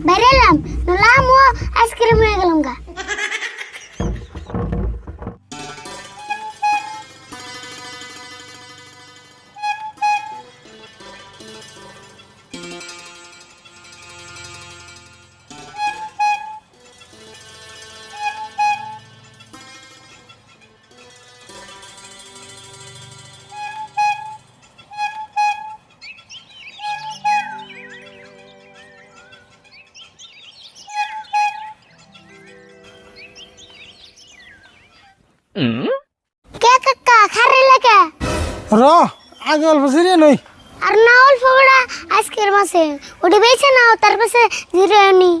বাইরে এলাম নলাম ও আইসক্রিম হয়ে গেলাম গা। কে কাকা খারে লাগে র আগে অল্প সিরিয়া নই। আর না অল্প বড়া আইসক্রিম আছে ওটি বেছে নাও তার পাশে জিরে নি।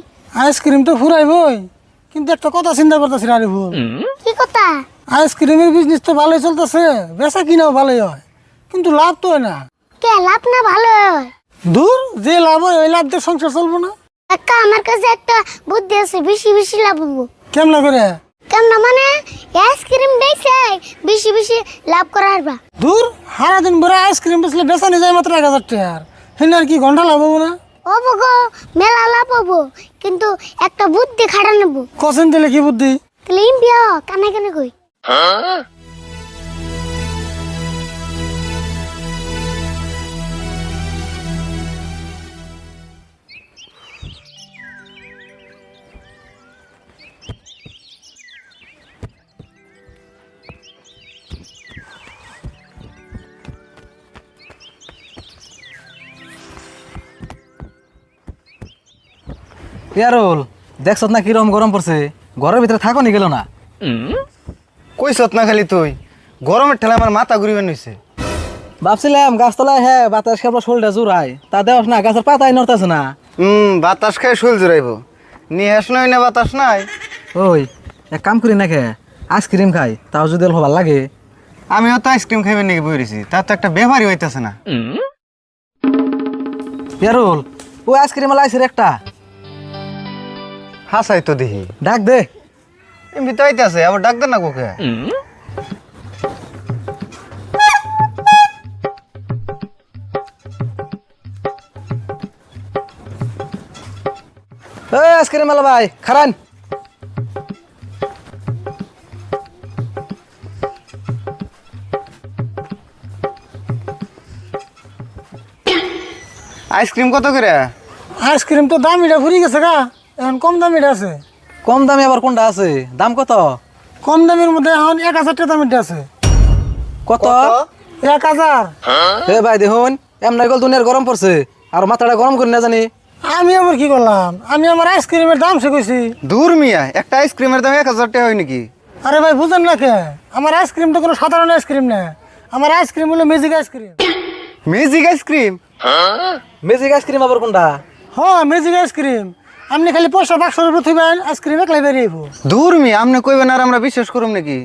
আইসক্রিম তো ফুরাইবই, কিন্তু একটা কথা চিন্তা করতেছি আরে ভুল। কি কথা? আইসক্রিমের বিজনেস তো ভালোই চলতেছে, বেচা কিনাও ভালোই হয়, কিন্তু লাভ তো হয় না। কে লাভ না ভালো হয়? দূর, যে লাভ হয় ওই লাভ দিয়ে সংসার চলবো না। কাকা আমার কাছে একটা বুদ্ধি আছে, বেশি বেশি লাভ হবো। কেমন করে? কেমন মানে আইসক্রিম বেচে বেশি বেশি লাভ করা হারবা। দূর, সারাদিন ভরে আইসক্রিম বেচলে বেচা নিয়ে যায় মাত্র 1000 টাকা, হেন আর কি ঘন্টা লাভ হবো না? ও গো মেলা লাভ হবো, কিন্তু একটা বুদ্ধি খাটা নেবো। কছেন দিলে কি বুদ্ধি? ক্লিন বিয়া কানে কানে কই। ইয়ারুল, দেখছত না কিরম গরম পড়ছে, ঘরের ভিতরে থাকো নি গেল না? কইছত না খালি তুই, গরমের ঠেলা আমার মাথা ঘুরিবেন হইছে। ভাবছিলাম গাছতলায় হ্যাঁ বাতাস খেয়ে শোলটা জোড়ায়, তা দেওয়াস না, গাছের পাতাই নড়তেছে না। বাতাস খাই শুল জুড়াইব, নিয়ে আস নই না বাতাস নাই। ওই এক কাম করি না খে, আইসক্রিম খাই, তাও যদি অল্প ভালো লাগে। আমিও তো আইসক্রিম খাইবেন নাকি বইরেছি, তার তো একটা ব্যাপারই হইতাছে না। ইয়ারুল, ওই আইসক্রিম লাইছে একটা, হাসাই তো দেখি, ডাক দে। এমনি তো আইতাছে, আবার ডাক দে না কোকে। এই আইসক্রিম আলা ভাই খারান। আইসক্রিম কত করে? আইসক্রিম তো দামিটা ফুরি গেছে গা, এখন কম দামিটা আছে। কম দামে আবার কোনটা আছে? দাম কত? কম দামের মধ্যে এখন 1000 টাকা দামিটা আছে। কত? 1000। এ ভাই দেখুন, এমন গল দুনিয়ার গরম পড়ছে, আর মাথাটা গরম করি না জানি। আমি আবার কি করলাম? আমি আমার আইসক্রিমের দাম সে কইছি। দূর মিয়া, একটা আইসক্রিমের দাম 1000 টাকা হয় নাকি? আরে ভাই বুঝেন না কে, আমার আইসক্রিম তো কোনো সাধারণ আইসক্রিম না, আমার আইসক্রিম হলো magic ice cream. Magic ice cream? Magic ice cream আবার কোনটা? হ্যাঁ ম্যাজিক আইসক্রিম, আপনি খালি পয়সা বাক্সের উপর থইবেন, আইসক্রিম একলাই বেরিয়ে আইব। দূর মিয়া, আপনি কইবেন আর আমরা বিশ্বাস করুম নাকি?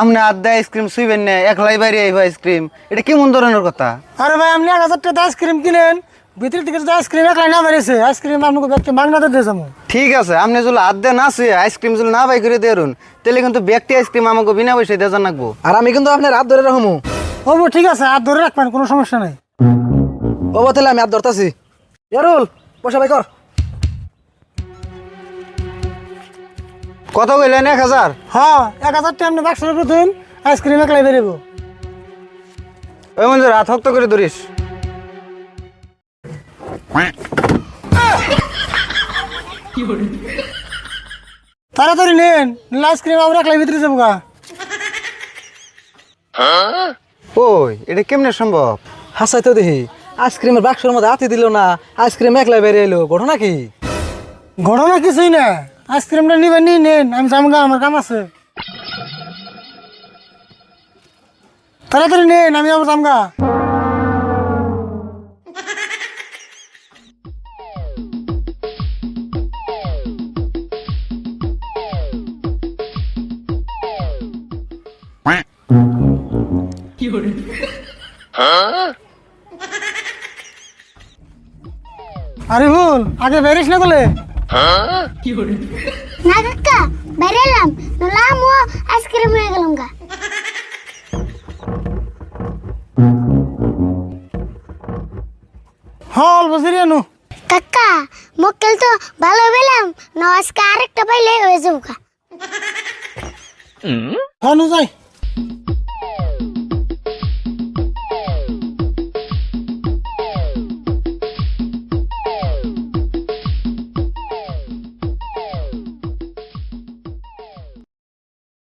আপনি আড্ডা আইসক্রিম শুইবেন না, একলাই বাইরে আইব আইসক্রিম, এটা কেমন ধরনের কথা? আরে ভাই আপনি 1000 টাকা আইসক্রিম কিনেন, ভিতর থেকে যদি আইসক্রিম একলাই না বেরিয়েছে, আইসক্রিম আপনাকে ব্যক্তি মাগনাতে দিয়ে যাবো। ঠিক আছে, আপনি যদি আড্ডা না শুয়ে আইসক্রিম যদি না বাই করে দেরুন, তাহলে কিন্তু ব্যক্তি আইসক্রিম আমাকে বিনা পয়সায় দিয়ে রাখবো। আর আমি কিন্তু আপনার হাত ধরে রাখবো। হবো, ঠিক আছে, হাত ধরে রাখবেন, কোনো সমস্যা নাই। ও তাহলে আমি হাত ধরতেছি। ইয়ারুল পয়সা বাই কর। কত কইলেন? 1000? হ্যাঁ 1000 টাকা আপনি বাক্সের উপর থইন, আইসক্রিম একলাই বেরিয়ে। ওই মঞ্জুর হাত শক্ত করে ধরিস। তাড়াতাড়ি নেন, নিলে আইসক্রিম আমরা একলাই ভিতরে যাবো গা। ওই এটা কেমনে সম্ভব? হাসাই তো দেখি, আইসক্রিমের বাক্সের মধ্যে হাতি দিল না, আইসক্রিম একলাই বেরিয়ে এলো, ঘটনা কি? ঘটনা কিছুই না, আইসক্রিমটা নিবেন নিয়ে নেন, আমি যাবো গা, আমার কাম আছে। তাড়াতাড়ি নেন, আমি আবার যাবো গা। আরে ভুল, আগে বেরিস না বলে। না কাকা বাইরে এলাম নলাম ও আইসক্রিম হয়ে গেলাম গা। হ্যাঁ অল্প সিরিয়া নু। কাকা মক্কেল তো ভালো পেলাম না, আজকে আরেকটা পাইলে হয়ে যাবো। হনু যাই